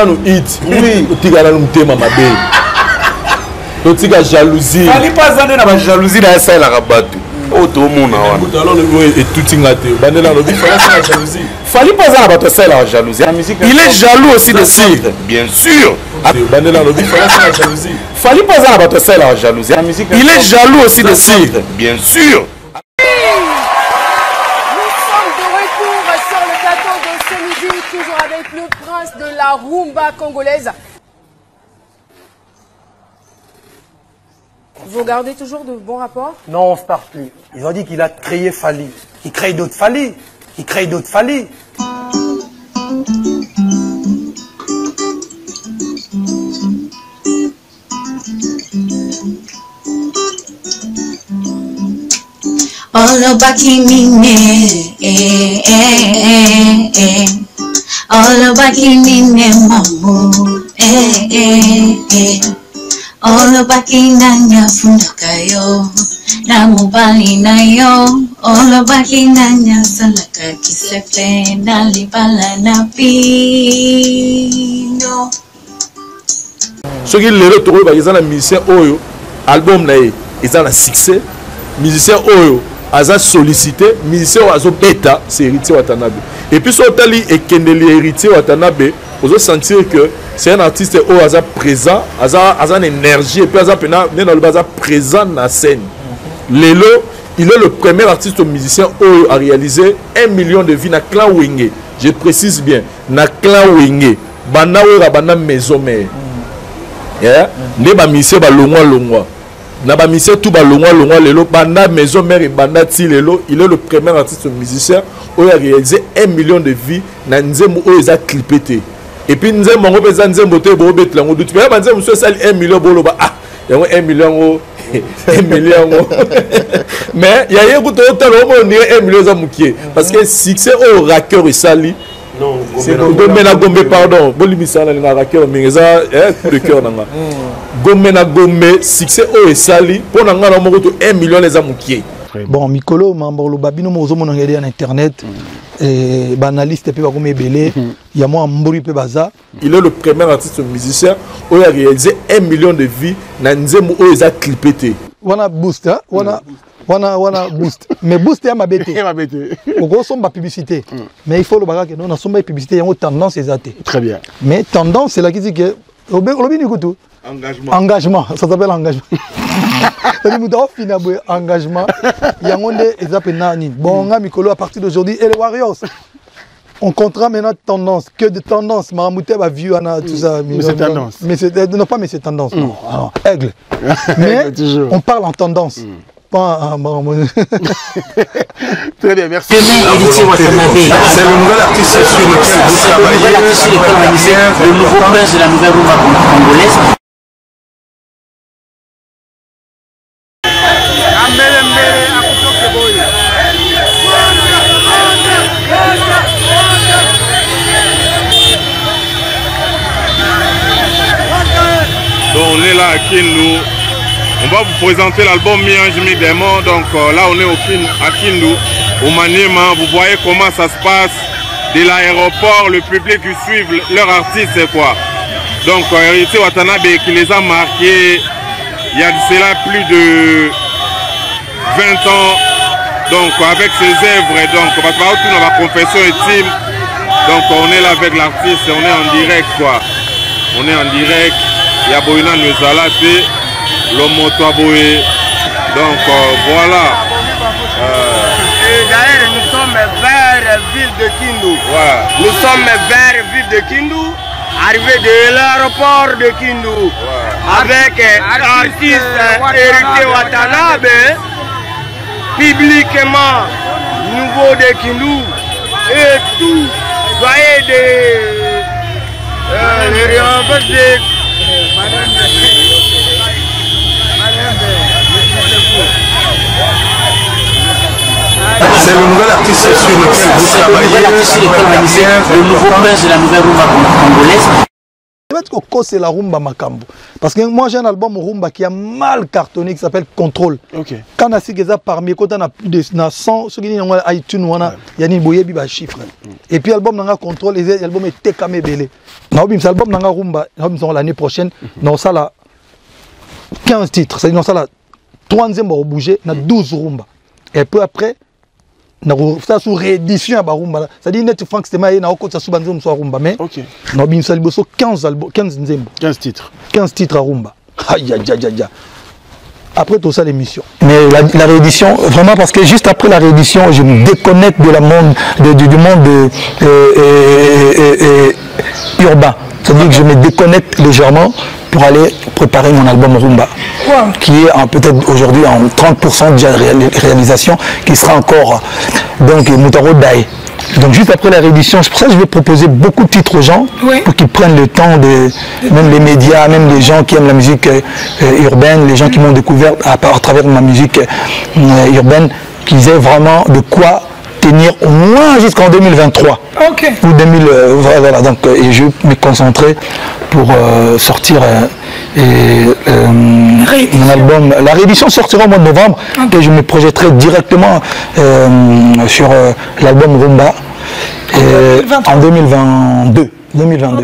Nous hit. Oui. Tigala nous thème mabe. Donc tika jalousie. Fali pas zande na jalousie na ça la rabatu. Oh tout monde alors le et tout tingate. Bandela lobi fala la jalousie. Fali pas zande ba ça la jalousie. Il est jaloux aussi de Sid. Bien sûr. Bandela lobi fala la jalousie. Fali pas zande ba ça la jalousie. Il est jaloux aussi de Sid. Bien sûr. Toujours avec le prince de la rumba congolaise. Vous gardez toujours de bons rapports? Non, on ne se parle plus. Ils ont dit qu'il a créé Fali. Il crée d'autres Fali. Il crée d'autres Fali. All bakimine, all bakimine mamu, all bakinanya fundakayo, namubali nayo, all bakinanya salaka kisefe nalibala napino. Ce qui est le ils ont un musicien Oyo, album nae, ils ont un succès, musicien Oyo. Aza sollicité, musicien Azo bêta, c'est héritier Watanabe. Et puis sur Tali et Kendeli héritier Watanabe, vous allez sentir que c'est un artiste où Aza présent, Aza une énergie et puis Aza présent dans la scène. Lelo, il est le premier artiste musicien où a réalisé 1 million de vies dans clan Wenge. Je précise bien, dans clan Wenge, bana ou bana maison mère. Les musiciens ba longwa. Naba mission tout balongwa lelo banda maison mère et banda ti lelo il est le premier artiste musicien où il a réalisé 1 million de vies na nzembo où il a clippé et puis nzembo ngo pesa nzembo te bo betla ngo dutu ba nzembo so sali 1 million bolo ba ah yango 1 million 1 million mais il y a yeko to talo mo ni 1 million za mukie parce que succès au racker et sali non Gombe pardon bolimisa na nga racker mingeza coup de cœur nanga Gombe succès au sali pour nga na moko to 1 million les amukie. Bon Mikolo Mambolo Babino mozo mon regarder en internet et banaliste pe ba comme belé il y a moi mburi pe baza. Il est le premier artiste musicien où il a réalisé 1 million de vies na nzembo où il a clippé. Wana boost hein wana boost mais boost ya mabete au gros somba publicité mais il faut le bagarre que non somba publicité y a tendance exacte. Très bien. Mais tendance c'est là qui dit que engagement ça s'appelle engagement. Engagement bon Mikolo à partir d'aujourd'hui et les Warriors on comptera maintenant tendance que de tendance Maramouté va vu tout ça mais c'est tendance mais c'est non pas mais c'est tendance non aigle mais on parle en tendance pas très bien merci. C'est le nouvel artiste sur lequel vous travaillez, le nouveau prince de la nouvelle rumba congolaise. Donc on est là à Kindu. On va vous présenter l'album Miange Mi Démon. Donc là on est à Kindu, au Maniema. Vous voyez comment ça se passe de l'aéroport, le public qui suit leur artiste quoi. Donc Héritier Watanabe qui les a marqués il y a de cela plus de 20 ans. Donc avec ses œuvres, donc on va faire tout dans la confession intime. Donc on est là avec l'artiste, on est en direct quoi. On est en direct. Il y a Boina Nuzalate, Lomotoaboé. Donc voilà. Et d'ailleurs nous sommes vers la ville de Kindu. Ouais. Nous sommes vers la ville de Kindu, arrivé de l'aéroport de Kindu. Ouais. Avec l'artiste Héritier Watanabe, publiquement nouveau de Kindu. Et tout, voyez les renforts de C'est le nouvel artiste sur lequel vous travaillez, le nouveau prince de la nouvelle rumba congolaise. C'est la rumba Makambo. Parce que moi j'ai un album rumba qui a mal cartonné qui s'appelle Contrôle. Quand on a dit que parmi quand on a plus de 100, ceux qui ont iTunes, il y a une boye biba chiffre. Et puis l'album Nanga Contrôle, l'album est Tekame Belé. L'album Nanga Rumba, l'année prochaine, dans ça là 15 titres. C'est dans ça là 3e va bouger, on a 12 rumba. Et peu après ça sous réédition à Barumba. C'est-à-dire net Frank Stema na oko ça sous banzo mso rumba mais no bin saliboso 15 albums 15 nzembo 15 titres à rumba. Aïe aïe aïe aïe. Après tout ça l'émission. Mais la réédition vraiment parce que juste après la réédition je me déconnecte de la monde du monde urbain. C'est-à-dire que je me déconnecte légèrement pour aller préparer mon album Rumba, qui est peut-être aujourd'hui en 30% déjà de réalisation, qui sera encore donc Moutaro Dae. Donc juste après la réédition, c'est pour ça que je vais proposer beaucoup de titres aux gens, pour qu'ils prennent le temps, même les médias, même les gens qui aiment la musique urbaine, les gens qui m'ont découvert à travers ma musique urbaine, qu'ils aient vraiment de quoi tenir au moins jusqu'en 2023 ou 2000 voilà donc et je vais me concentrer pour sortir mon album. La réédition sortira au mois de novembre et je me projetterai directement sur l'album Rumba en 2022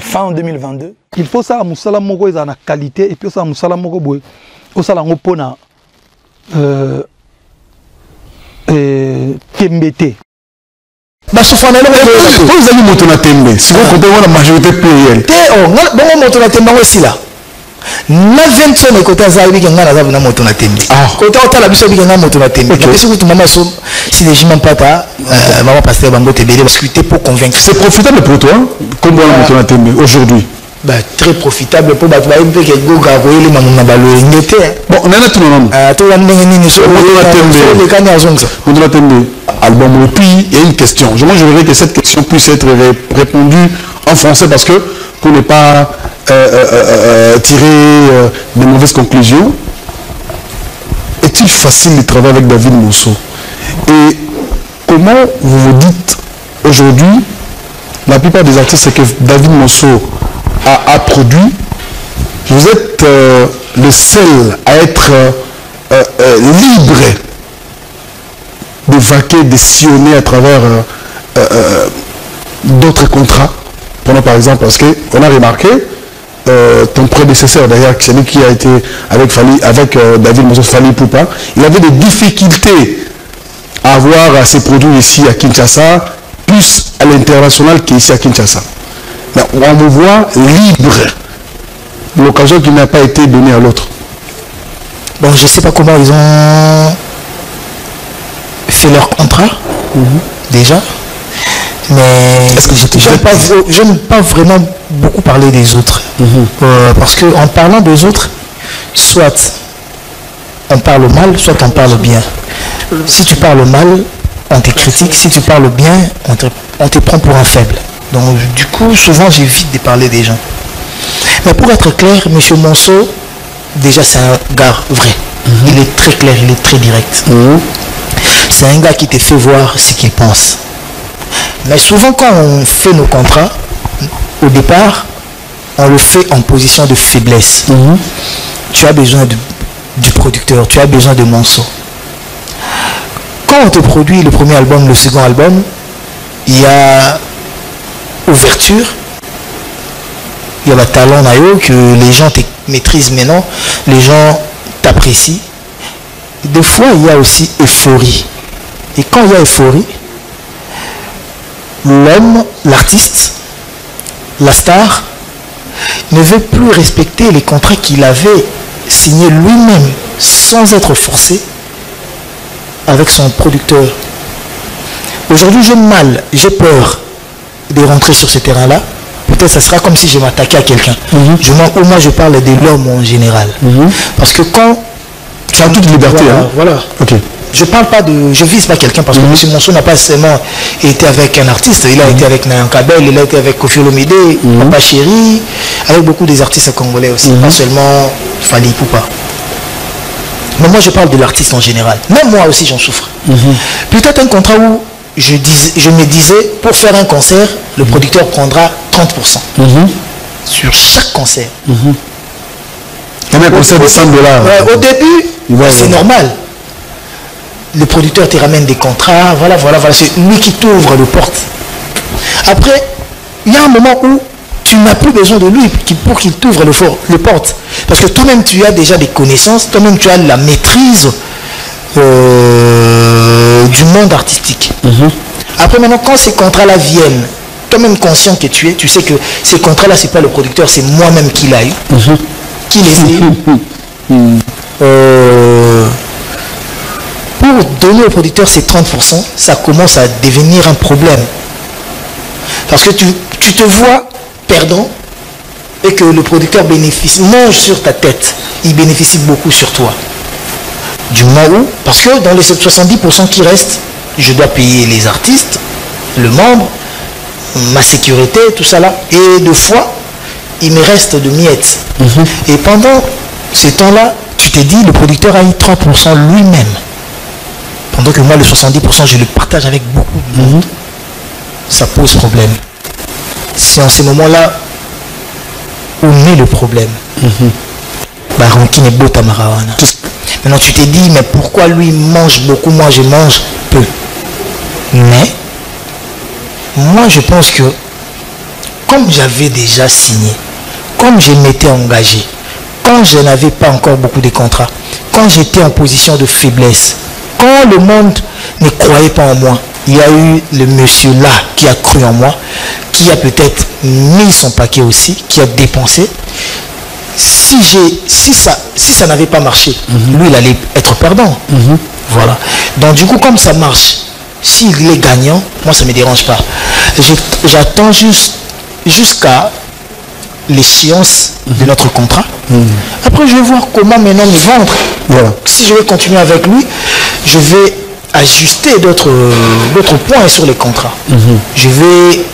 fin 2022. Il faut ça musala moko eza na qualité et puis ça musala moko boy osala ngopona Kembete. Basufana vous avez moto na tembe. Si vous comptez la majorité plurielle. Bon moto na tembe aussi là. Na 20 sonnes côté zabi qui ngana zabi na moto na tembe. Côté otala biso bi ngana moto na tembe. Parce que tout maman so si les gens pas ta maman pasteur bango te bédé discuter pour convaincre. C'est profitable pour toi comme la moto na tembe aujourd'hui. Bah, très profitable pour battre les bon on a tout le monde album et puis il y a une question moi je voudrais que cette question puisse être répondue en français parce que pour ne pas tirer de mauvaises conclusions. Est-il facile de travailler avec David Monceau et comment vous vous dites aujourd'hui la plupart des artistes que David Monceau a produit, vous êtes le seul à être libre de vaquer, de sillonner à travers d'autres contrats. Prenons par exemple, parce qu'on a remarqué, ton prédécesseur d'ailleurs, celui qui a été avec David Monceau, Fally Ipupa, il avait des difficultés à avoir ses produits ici à Kinshasa, plus à l'international qu'ici à Kinshasa. On me voit libre, l'occasion qui n'a pas été donnée à l'autre. Bon, je ne sais pas comment ils ont fait leur contrat, déjà, mais je n'aime pas vraiment beaucoup parler des autres. Parce qu'en parlant des autres, soit on parle mal, soit on parle bien. Si tu parles mal, on te critique, si tu parles bien, on te prend pour un faible. Donc du coup, souvent j'évite de parler des gens. Mais pour être clair, M. Monceau, déjà c'est un gars vrai. Il est très clair, il est très direct. C'est un gars qui te fait voir ce qu'il pense. Mais souvent quand on fait nos contrats, au départ, on le fait en position de faiblesse. Tu as besoin du producteur, tu as besoin de Monceau. Quand on te produit le premier album, le second album, il y a ouverture, il y a le talent que les gens te maîtrisent maintenant, les gens t'apprécient. Des fois, il y a aussi euphorie. Et quand il y a euphorie, l'homme, l'artiste, la star, ne veut plus respecter les contrats qu'il avait signés lui-même, sans être forcé, avec son producteur. Aujourd'hui, j'ai mal, j'ai peur de rentrer sur ce terrain-là. Peut-être ça sera comme si je m'attaquais à quelqu'un. Au moins, je parle de l'homme en général. Parce que quand... Tu as toute liberté. Voilà. Je parle pas de... Je vise pas quelqu'un parce que M. Monceau n'a pas seulement été avec un artiste. Il a été avec Nayan Kabel, il a été avec Kofi Olomide, Papa Chéri, avec beaucoup des artistes congolais aussi. Pas seulement Fally Ipupa. Mais moi, je parle de l'artiste en général. Même moi aussi, j'en souffre. Peut-être un contrat où je me disais, pour faire un concert, le producteur prendra 30%. sur chaque concert. Et un concert de 100 $. Au début, c'est normal. Le producteur te ramène des contrats, voilà. C'est lui qui t'ouvre les portes. Après, il y a un moment où tu n'as plus besoin de lui pour qu'il t'ouvre les portes. Parce que toi-même, tu as déjà des connaissances, toi-même, tu as la maîtrise du monde artistique. Après, maintenant, quand ces contrats-là viennent, toi-même conscient que tu es, tu sais que ces contrats-là, c'est pas le producteur, c'est moi-même qui l'a eu, qui les ai eu. Pour donner au producteur ces 30%, ça commence à devenir un problème. Parce que tu te vois perdant et que le producteur mange sur ta tête. Il bénéficie beaucoup sur toi. Du moment où, parce que dans les 70% qui restent, je dois payer les artistes, le membre, ma sécurité, tout ça là. Et de fois, il me reste de miettes. Et pendant ces temps-là, tu t'es dit, le producteur a eu 30% lui-même. Pendant que moi, le 70%, je le partage avec beaucoup de monde. Ça pose problème. C'est en ces moments-là où naît le problème. Maintenant, tu t'es dit, mais pourquoi lui mange beaucoup, moi je mange peu? Mais, moi je pense que, comme j'avais déjà signé, comme je m'étais engagé, quand je n'avais pas encore beaucoup de contrats, quand j'étais en position de faiblesse, quand le monde ne croyait pas en moi, il y a eu le monsieur là qui a cru en moi, qui a peut-être mis son paquet aussi, qui a dépensé. Si ça n'avait pas marché, lui il allait être perdant. Voilà. Donc du coup, comme ça marche, s'il est gagnant, moi ça ne me dérange pas. J'attends jusqu'à l'échéance de notre contrat. Après je vais voir comment maintenant me vendre. Voilà. Si je vais continuer avec lui, je vais ajuster d'autres points sur les contrats. Je vais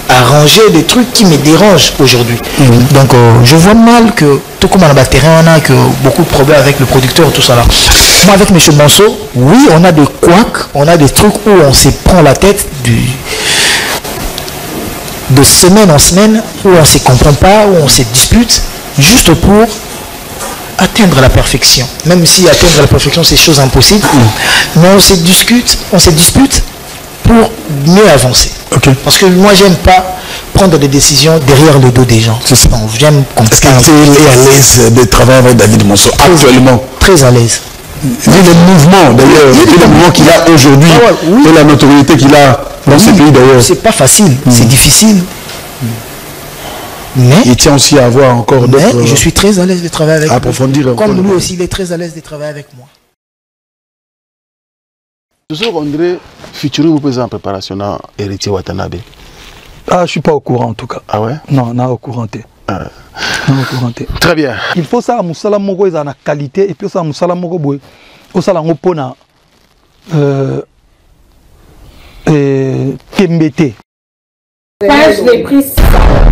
arranger des trucs qui me dérangent aujourd'hui. Donc je vois mal que tout comme on a terrain, on a que beaucoup de problèmes avec le producteur, tout ça là. Moi avec M. Monceau, oui, on a des couacs, on a des trucs où on se prend la tête de semaine en semaine, où on ne se comprend pas, où on se dispute, juste pour atteindre la perfection. Même si atteindre la perfection c'est chose impossible, mais on se dispute pour mieux avancer. Parce que moi j'aime pas prendre des décisions derrière le dos des gens. J'aime comprendre. Est-ce que tu es à l'aise de travailler avec David Monceau actuellement? Très à l'aise. Vu les mouvements d'ailleurs, vu les mouvements qu'il a aujourd'hui, et la notoriété qu'il a dans ces pays d'ailleurs. C'est pas facile, c'est difficile. Mais il tient aussi à avoir encore d'autres. Mais je suis très à l'aise de travailler avec approfondir. Comme lui aussi, il est très à l'aise de travailler avec moi. Toujours André, featuring vous présente en préparation dans Héritier Watanabe. Ah, je suis pas au courant en tout cas. Ah ouais? Non, non au courant. Très bien. Il faut ça, Moussala Mogo est en qualité et puis ça, Moussala Mogo Boy. Au Sala Ngopona Kembete. Je l'ai pris ça.